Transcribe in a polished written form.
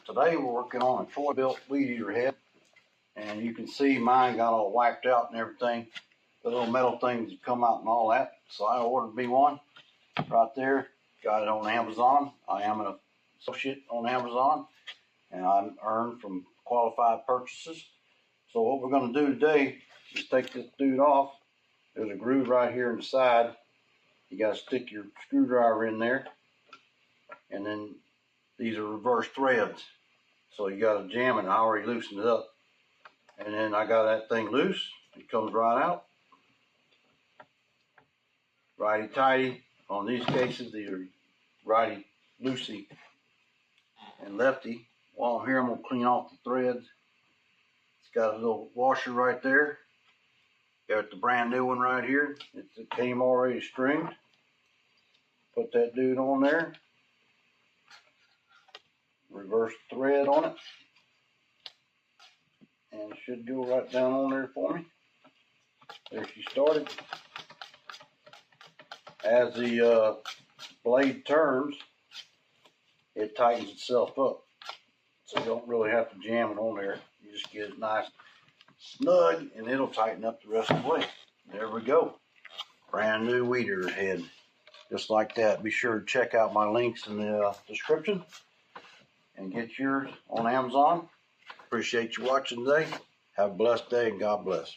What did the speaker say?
Today we're working on a Troy-Bilt weed eater head, and you can see mine got all wiped out and everything. The little metal things come out and all that. So I ordered me one right there. Got it on Amazon. I am an associate on Amazon, and I earn from qualified purchases. So what we're going to do today is take this dude off. There's a groove right here in the side. You got to stick your screwdriver in there, and then these are reverse threads. So you got to jam it. I already loosened it up. And then I got that thing loose. It comes right out. Righty tighty. On these cases, these are righty loosey and lefty. While I'm here, I'm going to clean off the threads. It's got a little washer right there. Got the brand new one right here. It came already stringed. Put that dude on there. Reverse thread on it. And it should go right down on there for me. There she started. As the blade turns, it tightens itself up. So you don't really have to jam it on there. You just get it nice snug and it'll tighten up the rest of the way. There we go. Brand new weed eater head. Just like that. Be sure to check out my links in the description and get yours on Amazon. Appreciate you watching today. Have a blessed day and God bless.